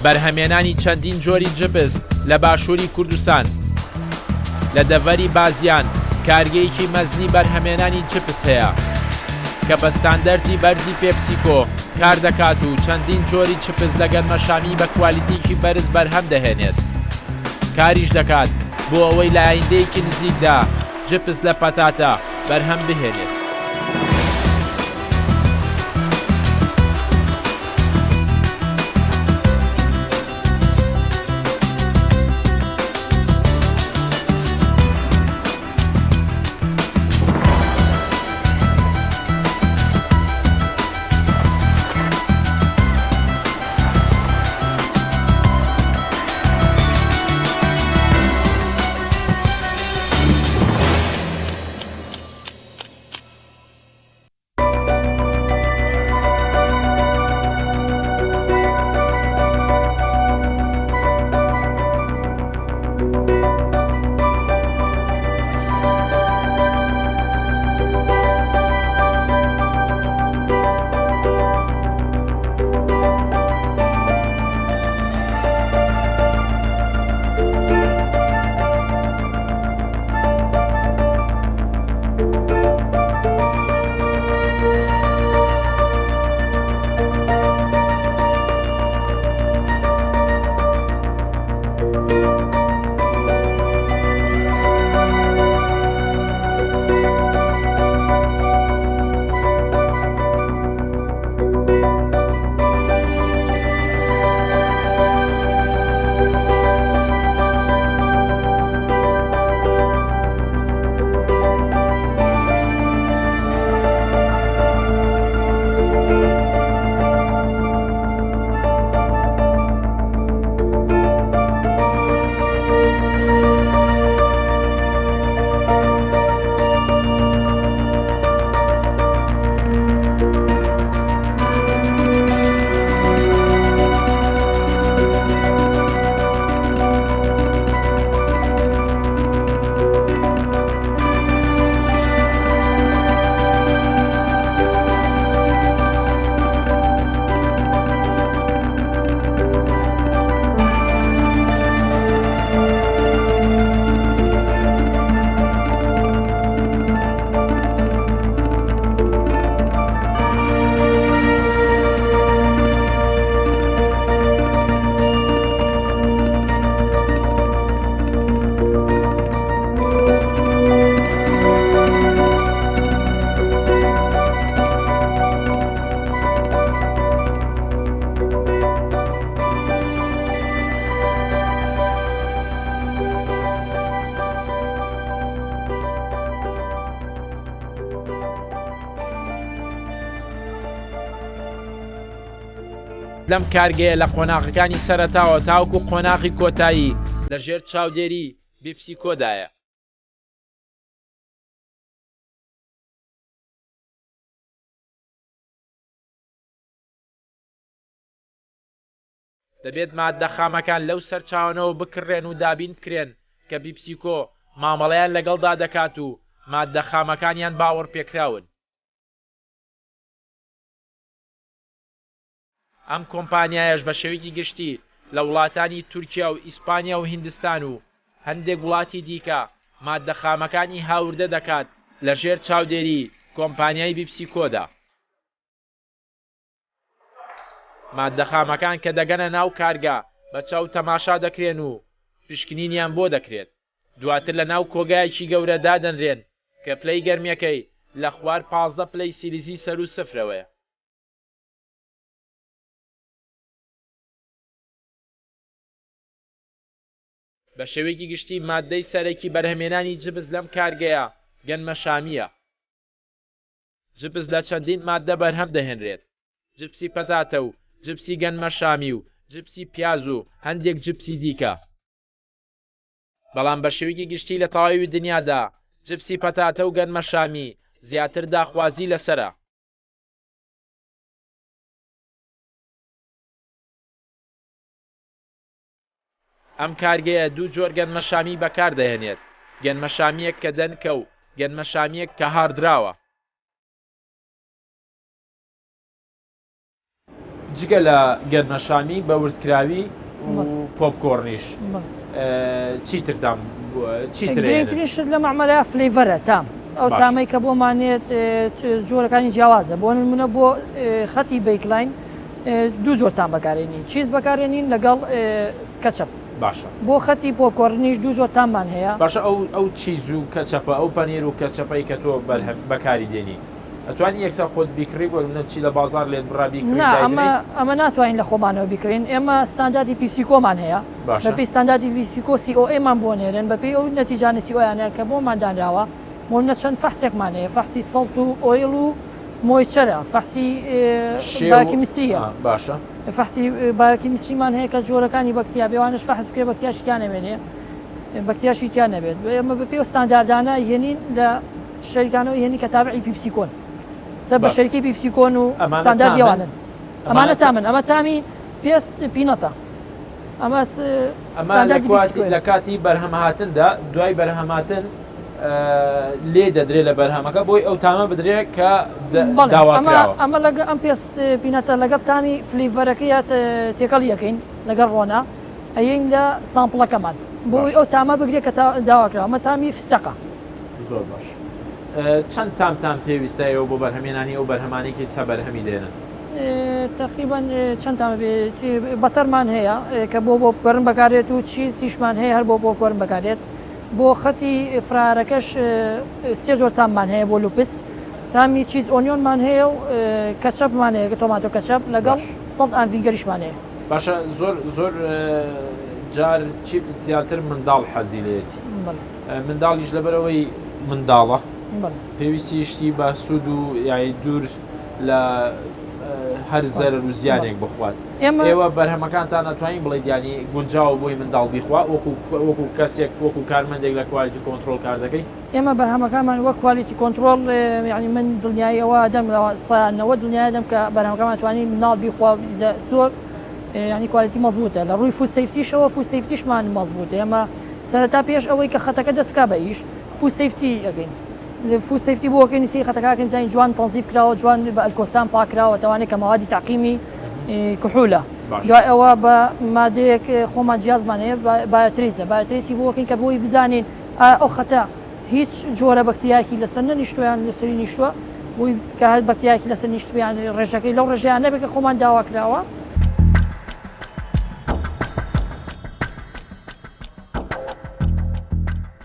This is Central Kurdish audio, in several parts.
بەرهەمێنانی چەندین جۆری جبس لە باشووری کوردستان. لە دەڤەری بازیان کارگەیەکی مەزنی بەرهەمێنانی جبس هەیە کە بە ستاندەردی بەرزی پێپسیکۆ کار دەکات و چەندین جۆری چپس لە گەرمەشامی بە کوالیتیکی بەرز بەرهەم دەهێنێت. کاریش دەکات بۆ ئەوەی لە ئایندەیەکی نزیکدا جپس لە پەتاتە بەرهەم بهێنێت. لەم کارگەیە لە قۆناغەکانی سەرەتاوە تاوەکو قۆناغی کۆتایی لەژێر چاودێری پیپسیکۆدایە. دەبێت ماددە خامەکان لەو سەرچاوانەوە بکڕێن و دابین بکرێن کە پیپسیکۆ مامەڵەیان لەگەڵدا دەکات و ماددە خامەکانیان باوەڕ پێکراون. ئەم کۆمپانیایەش بە شێوەیەکی گشتی لە وڵاتانی تورکیا و ئیسپانیا و هیندستان و هەندێک وڵاتی دیکە ماددە خامەکانی هاوردە دەکات لە ژێر چاودێری کۆمپانیای پیپسیکۆدا. ماددە خامەکان کە دەگەنە ناو کارگا بە چاو تەماشا دەکرێن و پشکنینیان بۆ دەکرێت. دواتر لە ناو کۆگایەکی گەورە دادەنرێن کە پلەی گەرمیەکەی لە خوار 15 پلەی سیلیزی سەر و سفرەوەیە. بە شێوەیەکی گشتی ماددەی سەرەکی بەرهەمێنانی جبس لەم کارگەیە گەنمەشامیە. جبس لە چەندین ماددە بەرهەم دەهێنرێت: جبسی پەتاتە و جبسی گەنمەشامی و جبسی پیاز و هەندێک جبسی دیکە. بەڵام بە شێوەیەکی گشتی لە تەواوی دنیادا جبسی پەتاتە و گەنمەشامی زیاتر داخوازی لەسرە. ئەم کارگەیە دوو جۆر گەنمەشامی بەکاردەهێنێت: گەنمەشامیەک کە دەنکە و گەنمەشامیەک کە هاردراوە. جگە لە گەرمەشامی بە وردکراوی و پۆپکۆڕنیش چیترتان گرنگترینش لە مەعمەلە فلەیڤەرە تام ئەو تامەی کە بۆمانێت جۆرەکانی جیاوازە بۆ نمونە بۆ خەتی بیکلاین دوو جۆر تام بەکارێنین چیز بەکارێنین لەگەڵ کەچەپ باشە بۆ خەتی پۆپکۆڕنیش دوو جۆر تاممان هەیە باشە ئەو چیز و کەچەپە ئەو پەنیر و کەچەپەی کە تۆ بەکاری دێنی ئەتوانی یەکسا خۆت بیکڕی بۆ منە چی لە بازار لێت بڕابیکردی ئەمە ناتوانین لە خۆمانەوە بیکرین ئێمە ستانداردی پیسیکۆمان هەیە بەپی ستانداردی پیسیکۆ COA-مان بۆ نێرن بەپی ئەو نەتیجانە COA-یانە کە بۆمان دانراوە مۆنە چەند فەحسێکمان هەیە فەحسی سەڵت و ئۆیڵ و مۆیچەرە فەحسی باکیمیستریە باشە فەحسی باکیمیستریمان هەیە کە جۆرەکانی بەکتیا بێوانش فەحس بکرێ بەکتیاشیان نەبێنێ بەکتیاشی تیان نەبێت ئێمە بەپێ ستانداردانە هێنین لە شەریکانەوە هێنی کە تابعی پیپسیکۆن سەر بە شەریکی پیپسیکۆن و ستانداردیوانن ئەمانە تامن ئەمە تامی پێست پینەتە ئەمە لە کاتی بەرهەمهاتندا دوای بەرهەماتن لێ دەدرێت لە بەرهەمەکە بۆی ئەو تامە بدرێت کە داواکراوە ئەمە لەگە ئەم پێست پینەتە لەگەڵ تامی فلیڤەرەکەی تێکەڵ یەکەین لەگەڵ ڕۆنا ئەین لە سامپڵەکەمان بۆی ئەو تامە بگرێت کە داواکراوە ئەمە تامی فستەقە زۆر باش چەند تامتان پێویستایەوە بۆ بەرهەمێنانی ئەو بەرهەمانێکی سە بەرهەمی دێنن تقریبا چەند تامە بەتەرمان هەیە کە بۆ پۆپکۆڕن بەکارێت و چیزیشمان هەیە هەر بۆ پۆپکۆڕن بەکارێت بۆ خەتی فرارەکەش سێ جۆر تاممان هەیە بۆ لوپس تامی چیز ئۆنیۆنمان هەیە و کەچەپمان هەیە کە تۆماتۆ کەچەپ لەگەڵ سەڵت ئانڤینگەریشمان هەیە باشە زۆر جار چیپ زیاتر منداڵ حەزیلێتی منداڵیش لەبەرەوەی منداڵە پێویستیشتی بە سوود و یای دوور لە هەر زەرر و زیانێک بخوات ئێوە بەرهەمەکانتان ناتوانین بڵێ دیانی گونجاو بۆی منداڵ بیخوا وەکو کەسێک وەکو کارمەندێک لە کوالیتی کۆنتترۆل کار دەکەی ئێمە بەرهەمەکانمان وەک کوالیتی کۆنتترۆل ینی من دڵنیاییەوە دەم سایانەوە دڵنیای دەم کە بەرهەمەکەمان توانین مناڵ بیخوا زۆر ینی کوالیتی مەزبوطە لە ڕووی فود سەیفتیشەوە فود سەیفتیشمان مەزبوطە ئێمە سەرەتا پێش ئەوەی کە خەتەکە دەست بکا بە ئیش فود سەیفتی ئەگەین فود سەیفتی بۆ ئەوکەی نووسی خەتەکەکەم زانین جوان تەنزیف کراوە جوان بە ئەلکۆسان پاکراوە توانێت کە مەوادی تاقیمی کحولە دوای ئەوە بە مادەیەک خۆمان جیازمان هەیە بایۆتریسی بۆ ئەوکەین کە بۆی بزانین ئەو خەتە هیچ جۆرە بەکتریاکی لەسەر نەنیشتویان لەسەری نیشتووە بۆی کە هەر بەکتریاکی لەسەر نیشتویان ڕێژەکەی لەو ڕێژەیان نەبێت کە خۆمان داوا کراوە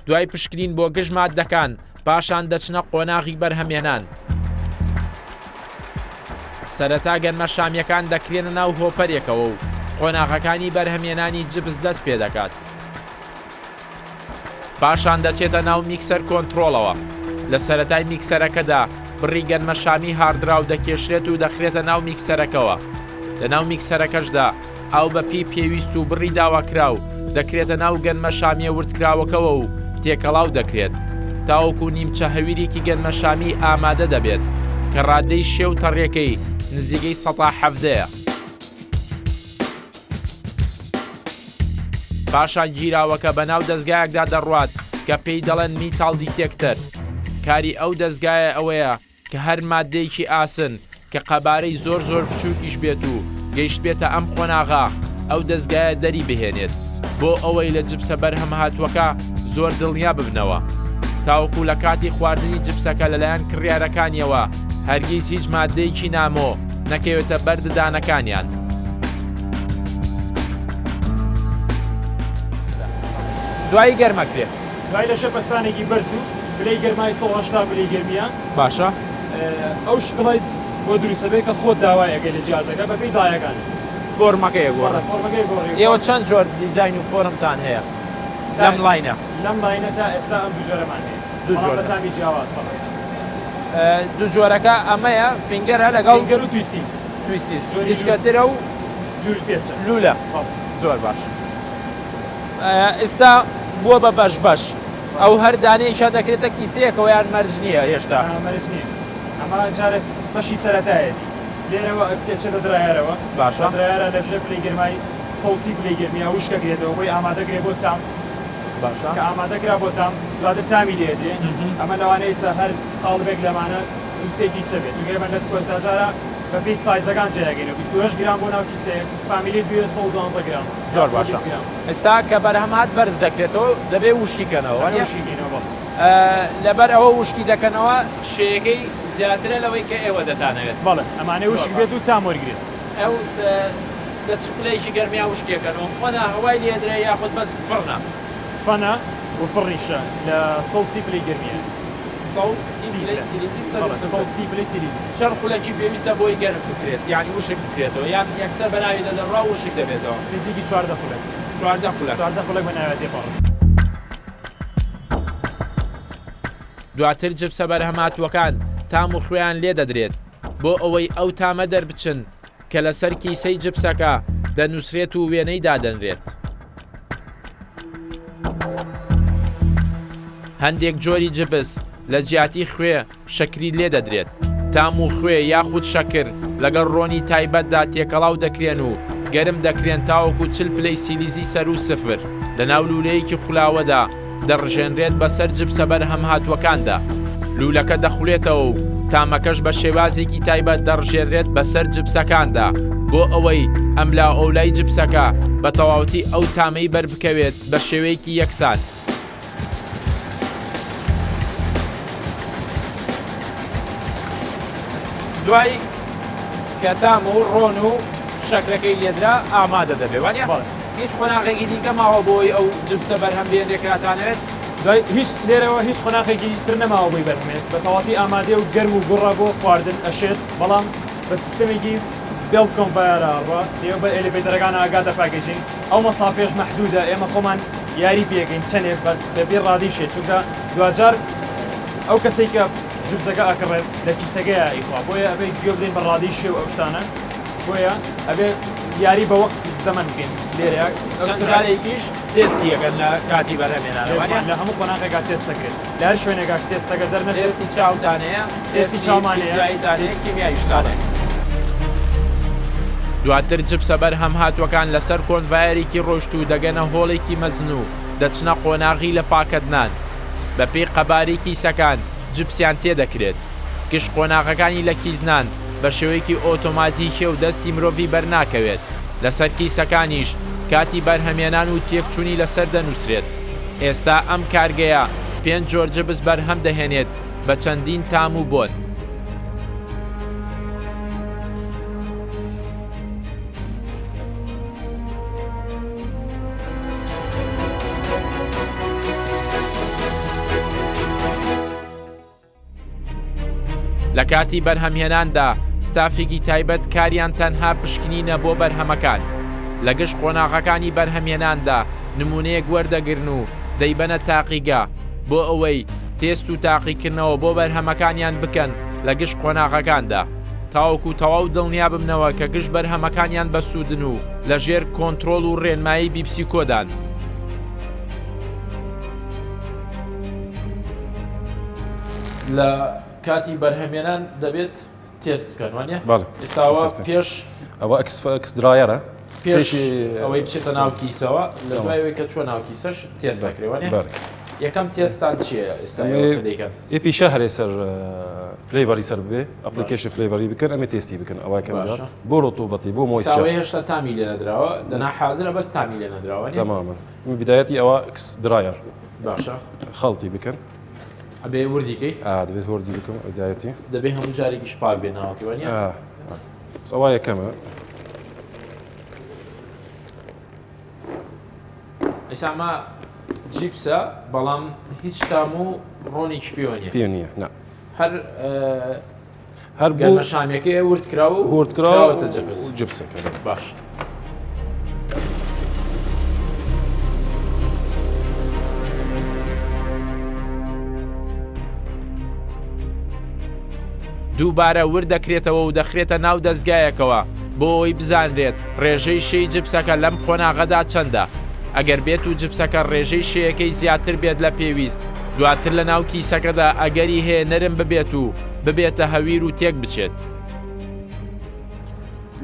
دوای پشکنین بۆ گشت ماددەکان پاشان دەچنە قۆناغی بەرهەمێنان سەرەتا گەنمە شامیەکان دەکرێنە ناو هۆپەرێکەوە و قۆناغەکانی بەرهەمێنانی جبس دەست پێ دەکات پاشان دەچێتە ناو میکسەر کۆنتترۆلەوە لە سەرەتای میکسەرەکەدا بڕی گەنمە شامی هاردراو دەکێشرێت و دەخرێتە ناو میکسەرەکەوە لە ناو میکسەرەکەشدا ئەو بەپی پێویست و بڕی داواکراو دەکرێتە ناو گەنمە شامیە وردکراوەکەوە و تێکەڵاو دەکرێت تاوەکو نیمچە هەویرێکی گەنمە شامی ئامادە دەبێت کە ڕادەی شێو تەڕێکەی نزیگەی ١٧٠ پاشان گیراوەکە بە ناو دەستگایەکدا دەڕوات کە پێی دەڵێن میتاڵ دیتێکتەر کاری ئەو دەستگایە ئەوەیە کە هەر مادەیەکی ئاسن کە قەبارەی زۆر بچووکیش بێت و گەیشت بێتە ئەم قۆناغا ئەو دەستگایە دەری بهێنێت بۆ ئەوەی لە جبسە بەرهەم هاتووەکە زۆر دڵنیا ببنەوە تاوەکو لە کاتی خواردنی جبسەکە لەلایەن کڕیارەکانیەوە هەرگیز هیچ مادەیەکی نامۆ نەکەوێتە بەرددانەکانیان دوایی گەرمەکرێت دوای لە شەپەستانێکی بەرز و بلەی گەرمای 180 بلەی گەرمیان باشە ئەو شکڵی بۆ دروستەبێت کە خۆت داوایەگەی لە جیازەکە بەپێی دایەکان فۆرمەکەی گۆڕە ئێوە چەند جۆر دیزاین و فۆرمتان هەیە لەم لاینە تا ئێستا ئەم دوو جۆرەمان هەیە دوو جۆرە تامی جیاواز دوو جۆرەکە ئەمەیە فینگەرە لەگەڵ فینگەر و تویستیس هیچکەترە و دوور پێچە لولە زۆر باش ئێستا بووە بە بەش ئەو هەر دانەیەکە دەکرێتە کیسەیەکەوە یان مەرج نییە هێشتا مەرج نییە ئەمە جارێ بەشی سەرەتایەتی لێرەوە پێچێتە درایارەوە باشە درایارە لەژێ پلەی گەرمای سەوسی پلەی گەرمیە وشکەگرێتەوە بۆی ئامادەگرێت بۆ تام باشە کە ئامادەکرا بۆ تام دواتر تامی لێدێ ئەمە لەوانەیە ئێستا هەر ئاڵبێک لەمانە سێکی سەبێ چونکە بەندەت کۆنتاژارە بە پێی سایزەکان جێگەینەوە 28 گرام بۆ ناو کیسەیە فامیلی 12 گرام زۆر باشە ئێستا کە بەرهەمات بەرز دەکرێتەوە دەبێ وشکیکەنەوە لەبەر ئەوە وشکی دەکەنەوە شەیەکەی زیاترە لەوەی کە ئێوە دەتانەوێت بەڵێ ئەمانەی وشک بێت و تام وەرگێت ئەو لە چپلەیەکی گەرمیا وشکێکەنەوە فەنا هەوای لێدرێ یاخود بەس فڕنا فەنا و فڕیشە لە 100 پلی گرمیە پلی سیلیزی چەند خولەکی پێویستە بۆی گەرم بکرێت یعنی وشک بکرێتەوە یان یەکسەر بەناوی دەدەڕا وشک دەبێتەوە نزیکی 14 خولەک 14 خولەک بەناوێتی پاڵ دواتر جبسە بەرهەماتوەکان تام و خوێیان لێ دەدرێت بۆ ئەوەی ئەو تامە دەربچن کە لەسەر کیسەی جبسەکە دەنووسرێت و وێنەی دادەنرێت. هەندێک جۆری جبس لە جیاتی خوێ شەکری لێ دەدرێت. تام و خوێ یاخود شەکر لەگەڵ ڕۆنی تایبەتدا تێکەڵاو دەکرێن و گەرم دەکرێن تاوەکو 40 پلەی سیلیزی سەر و سفر لە ناو لولەیەکی خولاوەدا دەڕژێنرێت بەسەر جبسە بەرهەم هاتووەکاندا. لولەکە دەخولێتەوە و تامەکەش بە شێوازێکی تایبەت دەڕژێنرێت بەسەر جبسەکاندا بۆ ئەوەی ئەملا ئەولای جبسەکە بە تەواوەتی ئەو تامەی بەربکەوێت بە شێوەیەکی یەکسان. دوای کە تام و ڕۆن و شەکرەکەی لێدرا ئامادە دەبێت وانە هیچ قۆناغێکی دیکە ماوە بۆی ئەو جبسە بەرهەم بێنێکاتانێت هیچ لێرەوە هیچ قۆناغێکی تر نەماوە بۆی بەرمێت بە تەواتی ئامادە و گەرم و گوڕە بۆ خواردن ئەشێت بەڵام بە سیستەمێکی بێڵ کۆمپایرەوە ئێوە بە ئەلیڤێتەرەکان ئاگاتە پاکێجین ئەو مەسافێش مەحدودە ئێمە خۆمان یاری پێکەین چەندێک بەبێ ڕادیشێت چونکە دوجار ئەو کەسێک کە جبسەکە ئەکڕێت لە کیسەکەیە ئیخوا بۆیە ئەبێ گوێ بدەین بە ڕادیشێ و ئەو شتانە بۆیە ئەبێ یاری بە وەقت زەمن بکەین لێرە جارێکیش تێستیەکەن لە کاتی بەرهەمێنانەوە لە هەموو قۆناغێکا تێست دەکرێت لە هەر شوێنێکا تێستەکە دەرنەچێت تێستی چاودانەیە تێستی چاومانەیە کیمیاییشتانێ. دواتر جبسە بەرهەم هاتووەکان لەسەر کۆنڤایەرێکی ڕۆشت و دەگەنە هۆڵێکی مەزن و دەچنە قۆناغی لە پاکردنان بە پێی قەباری کیسەکان جبسیان تێدەکرێت. گشت قۆناغەکانی لە کیزنان بە شێوەیەکی ئۆتۆماتیکێ و دەستی مرۆڤی بەرناکەوێت. لەسەر کیسەکانیش کاتی بەرهەمێنان و تێکچوونی لەسەر دەنووسرێت. ئێستا ئەم کارگەیە 5 جۆر جبس بەرهەم دەهێنێت بە چەندین تام و بۆن. لە کاتی بەرهەمهێناندا ستافێکی تایبەت کاریان تەنها پشکنینە بۆ بەرهەمەکان. لە گشت قۆناغەکانی بەرهەمهێناندا نمونەیەک وەردەگرن و دەیبەنە تاقیگا بۆ ئەوەی تێست و تاقیکردنەوە بۆ بەرهەمەکانیان بکەن لە گشت قۆناغەکاندا تاوەکو تەواو دڵنیا ببنەوە کە گشت بەرهەمەکانیان بەسوودن و لە ژێر کۆنتڕۆڵ و ڕێنمایی بیپسی کۆدان. لە کاتی بەرهەمێنان دەبێت تێست بکەن وانە؟ ئێستاوە پێش ئەوە ئەکس درایەرە پێش ئەوەی بچێتە ناو کیسەوە لە دوایەوەی کە چۆن ناو کیسەش تێست دەکرێوانە؟ یەکەم تێستان چییە ئێستا دەیکەن؟ ئێپی شەهرێ سەر فلێڤەری سەر بێ ئەپلیکیشن فلێڤەری بکەن ئەمە تێستی بکەن ئەوای کەم بۆ ڕۆتوبەتی بۆ مۆیسچەر هێشتا تامی لێ نەدراوە دەنا حازرە بەس تامی لێ نەدراوە تەمامەن بدایەتی ئەوە ئەکس درایر باشە خەڵتی بکەن ئەبێ وردیکەی دەبێت وەردی بکەم بدایەتی دەبێ هەموو جارێکیش پاک بێ ناوەکەوانە ئەوە یەکەمە ئێسامە جیپسە بەڵام هیچ تام و ڕۆنێکی پێ نییە هەر گەرمە شامەکەی وردکراوە و وردکراوە جبسەکە باش. دووبارە وردەکرێتەوە و دەخرێتە ناو دەستگایەکەوە بۆ ئەوی بزانرێت ڕێژەی شێی جبسەکە لەم قۆناغەدا چەندە. ئەگەر بێت و جبسەکە ڕێژەی شەیەکەی زیاتر بێت لە پێویست دواتر لە ناو کیسەکەدا ئەگەری هەیە نەرم ببێت و ببێتە هەویر و تێک بچێت.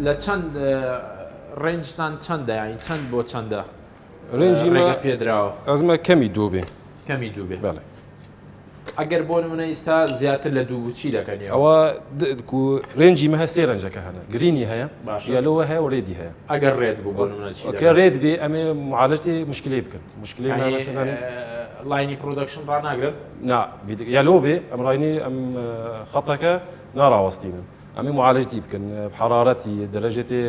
لە چەند ڕێنجتان چەندە یانی چەند بۆ چەندە ڕێنجی پێدراوە؟ ئەزمە کەمی دوو بێ کەمی دوو بێ. ئەگەر بۆ نمونە ئێستا زیاتر لە دوو چی دەکەنی ئەوە رێنجی مەهە سێ ڕەنجەکە هەنە گرینی هەیە باشە. یالۆوە هەیە و ڕێدی هەیە ئەگەر ڕێت بوو بۆ نمونە چی کە ڕێت بێ ئەمێ معالەتی مشکلەی بکەن مشکلەی مەسەلەن لاینی پرۆدەکشن ڕناگرن نا یالۆ بێ ئەم ڕاینی ئەم خەتەکە ناڕاوەستینن ئەمێ معالەتی بکەن بحرارەتی دەرەجێتێ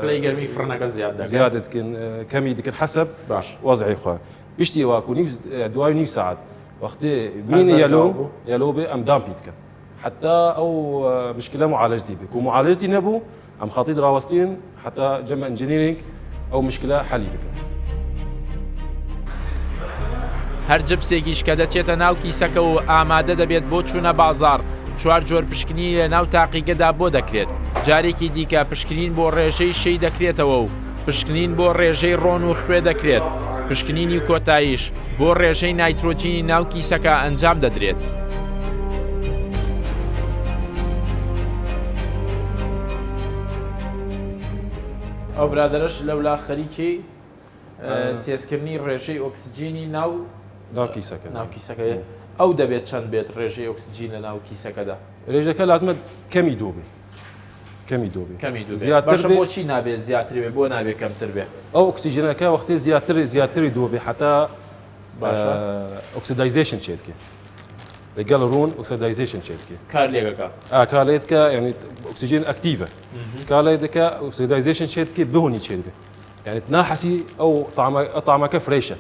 پلەی گەرمی فرنەکە زیاد دەکەن زیادتکن کەمی دکن حەسب باش وەزعی خوا پشتی واکو دوای نیو ساعت وقتی مینە یالۆ بێ ئەم دامپی دکەن حتى او مشكله معالجتي بك ومعالجتي نبو ام خطيط راوستين حتى جمع انجينيرينج او مشكله حلي بك هەر جبسێکیش کە دەچێتە ناو کیسەکە و ئامادە دەبێت بۆ چوونە بازار چوار جۆر پشکنی لە ناو تاقیگەدا بۆ دەکرێت جارێکی دیکە پشکنین بۆ ڕێژەی شەی دەکرێتەوە و پشکنین بۆ ڕێژەی ڕۆن و خوێ دەکرێت پشکنینی کۆتاییش بۆ ڕێژەی نایترۆجینی ناو کیسەکە ئەنجام دەدرێت ئەو برادرش لەولا خەریکی تێزکردنی ڕێژەی ئۆکسسیجینی ناو کیسەکە ئەو دەبێت چەند بێت ڕێژەی ئۆکسسیجین لە ناو کیسەکەدا ڕێژەکە لازمە کەمی دووبێ زیاتر بۆچی نابێت زیاتر بێ بۆ نابێت کەمتر بێ ئەو ئۆکسسیژنەکە وەختی زیاتری دووبێ حتا ئۆکسیدایزیشن چێتکە لەگەڵ ڕوون ئۆکسیدایزیشن چێتکە کار لێگەکە کارێتکە یعنی ئۆکسسیژن ئەکتیڤە کارێت دەکە ئۆکسیدایزیشن چێتکە بهۆنی چێت بێ يعني تناحسي او طعمك فريشه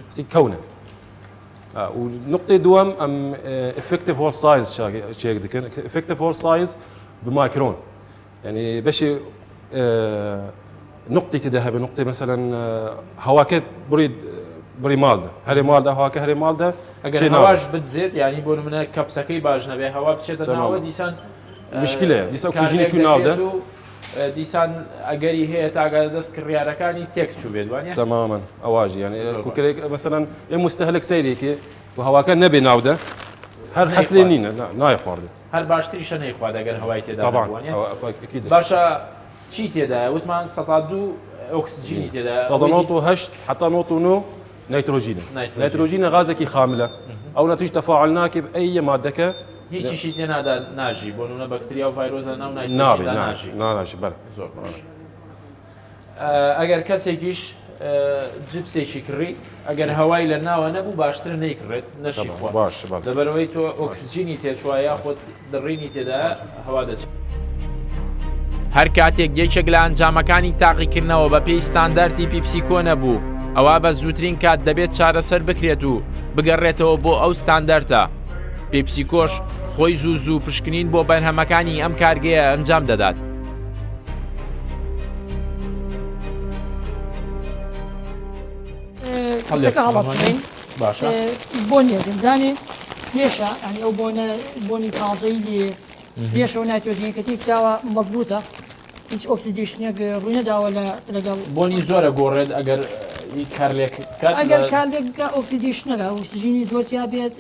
سي كونه ونقطه دوام ام افكتيف هول سايز شيك دكن افكتيف هول سايز بمايكرون يعني باش نقطه تذهب نقطه مثلا هواكت بري مالده هري مالده هواك هري مالده اگر هواش بتزيد يعني بون من كبسكي باج نبي هوا بتشد ناو ديسان مشكله ديسان اكسجين شو ناوده دیسان ئەگەری هەیە تاگە دەست کڕیارەکانی تێک چوو بێت وانە تماما ئەواژی يعني مثلا مستهلك سەیرێکی و هەواکە نەبێ ناودە هەر حەس لێ نینە نای خواردە هەر باشتریشە نەیخوا دەگەر هەوای تێدا وانە باشە چی تێدایە وتمان 102 ئۆکسسیجینی تێدا 108 حتى 109 نيتروجين غازكي خامله او نتيجه تفاعل ناكب اي مادة هیچیشی تێنادا ناژی بۆ نمونە بەکتریا و ڤایرۆزە ناو ناژی بەڵێ زۆر باش ئەگەر کەسێکیش جبسێکی کڕی ئەگەر هەوای لە ناوە نەبوو باشتر نەیکڕێت نەشی خۆ باش لەبەرەوەی تۆ ئۆکسسیجینی تێچووە یاخۆت دڕینی تێدا هەوا دەچێت هەر کاتێک یەکێک لە ئەنجامەکانی تاقیکردنەوە بە پێی ستاندەردی پیپسیکۆ نەبوو ئەوە بە زووترین کات دەبێت چارەسەر بکرێت و بگەڕێتەوە بۆ ئەو ستاندەردە پێپسیکۆش خۆی زوو پشکنین بۆ بەرهەمەکانی ئەم کارگەیە ئەنجام دەدات. قسەکە هەڵەچین باشە بۆنیێکم زانێ فرێشە ینی ئەو بۆنی تازەی لێ فرێشە و نایترۆژینەکەتی کراوە مەزبوطە هیچ ئۆکسیدیشنێک ڕووی نەداوە لەگەڵ بۆنی زۆرە گۆڕێت ئەگەر ئەگەر کارلێکگە ئۆکسیدیشنەکە ئۆکسیژینی زۆرتیا بێت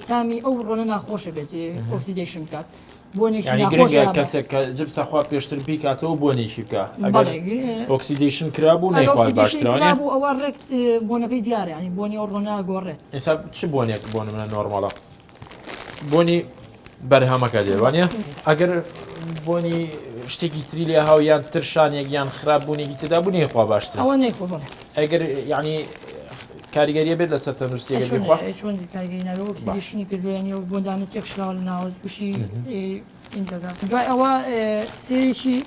تامی ئەو ڕۆنە ناخۆشە بێت ئۆکسیدیشن بکات بۆنێکی کەسێک کە جبسەخوا پێشتر پێی کاتەوە بۆنێکی بکە ئۆکسیدیشن کرابوو نەیخوا باشترانە بوو ئەوە ڕێک بۆنەکەی دیارە ینی بۆنی ئەو ڕۆنا گۆڕێت ئێستا چ بۆنێک بۆ منە نۆرماڵە بۆنی بەرهەمەکە دێوانە ئەگەر بۆنی شتێکی تری لێ هاویان ترشانێک یان خراپبوونێکی تێدا بوو نەیخوا باشتر ئەوە نەیخۆ بڵێ ئەگەر یعنی کاریگەریە بێت لەسەر تەندروستیەکە چۆن کاریگەری ناوێت ئۆکسیدیشنی کردوێنی و بۆندانە تێکشراوە لە ناوە تووشی ئینتەگات دوای ئەوە سێرێکی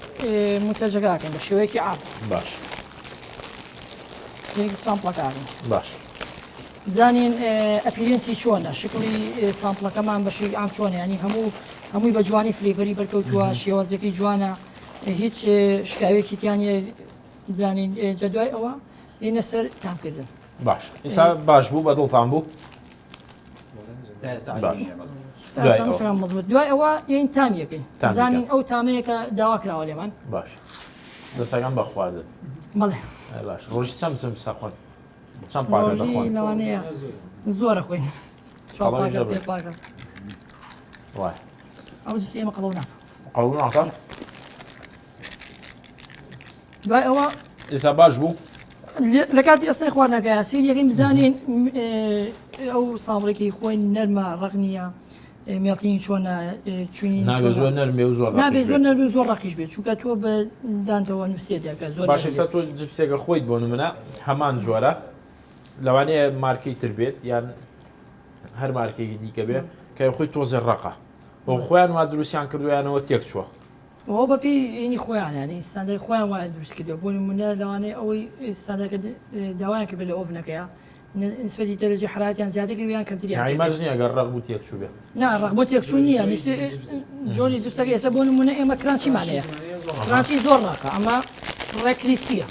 متەجەگاکەن بە شێوەیەکی ئاڵ باش سێرێکی سامپڵەکانی باش زانین ئەپیرنسی چۆنە شکلی سامپڵەکەمان بەشی ئام چۆنە ینی هەمووی بە جوانی فلیڤەری بەرکەوتووە شێوازەکەی جوانە هیچ شکاوێکی تیانە زانین جەدوای ئەوە دێنە سەر تامکردن باش ئێستا باش بوو بە دڵتان بوو مەزبوط دوای ئەوە یین تامیەکەین زانین ئەو تامەیەکە داوا کراوە لێمان باش دەسەکان بەخواردن بەڵێ باش ڕۆژی چەند سەخۆن چەند پاکە دەخۆن لەوانەیە زۆرە خوێن وای ئەو ئێمە قەڵەو ناکە قەڵەو ناکە دوای ئەوە ئێستا باش بوو لە کاتی ئەستای خواردنەکە سیریەکەی بزانین ئەو ساڵێکی خۆی نەرمە ڕق نییە میڵتنی چۆنە چوینی نابێ زۆر نەرمێ و زۆر نابێت زۆر نەرم زۆر ڕقیش بێت چونکە تۆ بە دانتەوە نووسێتەکە زۆر باش ئێستا تۆ جپسێکە خۆیت بۆ نمونە هەمان جۆرە لەوانەیە مارکەی تر بێت یان هەر مارکێکی دیکە بێت کە خۆی تۆزە ڕقە بۆ خۆیان وا دروستیان کردویانەوە تێک چووە ئەوە بەپی ینی خۆیان ینی سادای خۆیان وایە دروست کردو بۆ نمونە لەوانەیە ئەوەی سادەکە داوایان کرد بێت لە ئۆڤنەکەیە نسبەتی دەرەجە حرارەتیان زیاتر کردیان کەمتریان ئیماژنی ئەگەر ڕق بوو تێک چوو بێت نا ڕغبۆ تێکچوو نییە جۆری جپسەکە ئێستا بۆ نمونە ئێمە کرانچیمانەیە کرانچی زۆر ڕاکە ئەمە ڕێ کریسپیە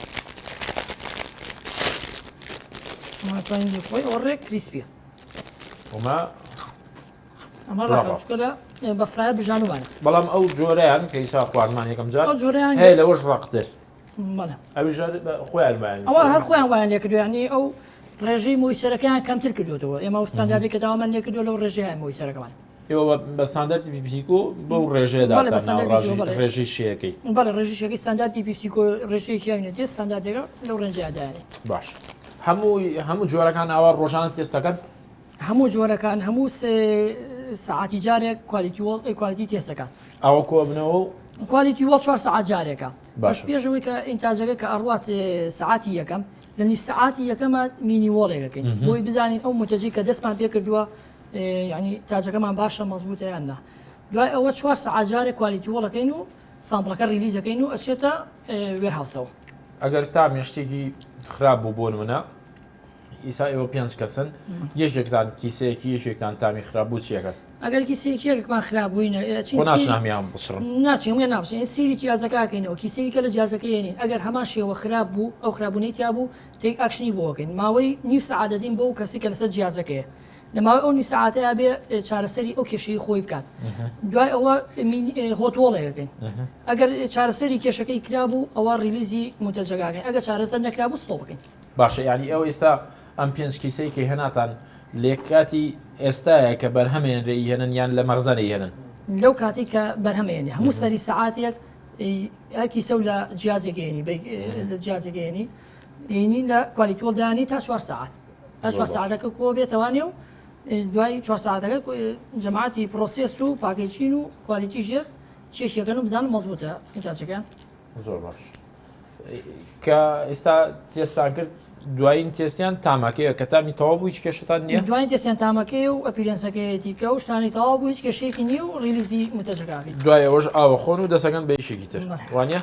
خۆی ئەو ڕێ کریسپیە وما ئەمە ڕاکە لە بەفرای بژانوانە بەڵام ئەو جۆرەیان کە ئیسا خواردمان یەکەم جار ئەو جۆرەیان هەیە لەوەش ڕقتر بەڵێ ئەویش خۆیان بەیان ئەوە هەر خۆیان وایان لێ کردو یعنی ئەو ڕێژەی مۆیسەرەکەیان کەمتر کردوتەوە ئێمە و ستانداردی کە داوامان لێ کردو لەو ڕێژەیە مۆیسەرەکەمان ئێوە بە ستانداردی پیپسیکۆ بەو ڕێژەیەدا ڕێژەی شیەکەی بەڵێ ڕێژەیەکی ستانداردی پیپسیکۆ ڕێژەیەکی هاوینێتی ستانداردێکە لەو ڕێنجەیەدایێ باش هەموو جۆرەکان ئاوا ڕۆژانە تێستەکەن هەموو جۆرەکان هەموو سعاتی جارێک کوالیتی تێستەکان ئەوە کۆ بنەوە کوالیتی وەڵ 4 سعات جارێکە باش پێشەوەی کە ئینتاجەکە کە ئەڕوات سعاتی یەکەم لە نیو سعاتی یەکەمە مینی وۆڵێکەکەین بۆی بزانین ئەو متەجی کە دەستمان پێ کردووە ینی تاجەکەمان باشە مەزبوطە یاننا دوای ئەوە 4 سعات جارێک کوالیتی وۆڵەکەین و سامپڵەکە ریلیزەکەین و ئەچێتە وێرهاوسەوە ئەگەر تا مێشتێکی خراپ بوو بۆ نمونە ئیسا ئێوە 5 کەسن یەکێکتان کیسەیەکی یەکێکتان تامی خراپ بوو چیەکەن ئەگەر کیسەیەکێکمان خراپ بووینە ناچنامیان بشڕن ناچین ناچین سیری جیازەکەکەینەوە کیسەیەکە لە جیازەکەیێنین ئەگەر هەمان شێوە خراپ بوو ئەو خراپبوونی تیا بوو تێک ئاکشنی بۆکەین ماوەی نیو سعادەدین بۆ کەسی کە لەسەر جیازەکەیە لە ماوەی ئەو نیو سعاتەیە بێ چارەسەری ئەو کێشەی خۆی بکات دوای ئەوە هۆتوۆڵەکەین ئەگەر چارەسەری کێشەکەی کرابوو ئەوە ریلیزی متەجەکەکەین ئەگەر چارەسەر نەکرابوو ستۆ بکەین باشە ینی ئەو ئێستا ئەم 5 کیسەیەکی هێناتان لێکاتی ئێستاە کە بەرهەمێنرێی هێنن یان لە مەغزانەی هێنن لەو کاتی کە بەرهەمێنی هەموو سەری سعاتێک هەرکی سەو لە جیازێکێنی لە جیازێکێنی ینی لە کوالیتۆڵدانی تا 4 سعات تا 4 سعاتەکە کۆ بێتەوانێ و دوای 4 سعاتەکە جەماعەتی پرۆسێس و پاکێجین و کوالیتی ژێر چێشیەکەن و بزانم مەزبوطە ئینتاجەکان زۆر باش کە ئێستا تێستان کرد دوایین تێستیان تاماکەیە کە تامی تەواو بوو هیچ کێشتان نییە دوای تێستیان تامەکەی و ئەپیرەنسەکەیەتی کە و شتانی تەواو بوو هیچ کێشەیەکی نییە و ریلیزی متەجەکەکەی دوای ئەوەش ئاوە خۆن و دەسەکەن بە یشێکی تر وانە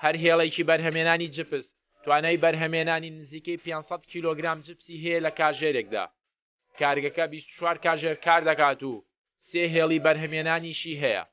هەر هێڵێکی بەرهەمێنانی جپس توانای بەرهەمێنانی نزیکەی 500 کیلۆگرام جپسی هەیە لە کاژێرێکدا کارگەکە 24 کاژێر کار دەکات و 3 هێڵی بەرهەمێنانیشی هەیە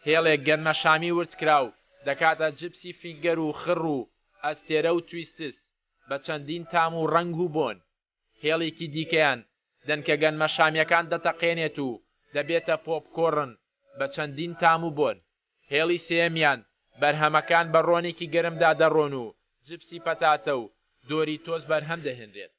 هێڵێک گەنمە شامی ورد کراو دەکاتە جپسی فینگەر و خڕ و ئەستێرە و تویستس بە چەندین تام و ڕنگ و بۆن هێڵێکی دیکەیان دەنکە گەنمە شامیەکان دەتەقێنێت و دەبێتە پۆپکۆڕن بە چەندین تام و بۆن هێڵی سێمیان بەرهەمەکان بە ڕۆنێکی گەرمدا دەڕۆن و جپسی پەتاتە و دۆری تۆز بەرهەم دەهێنرێت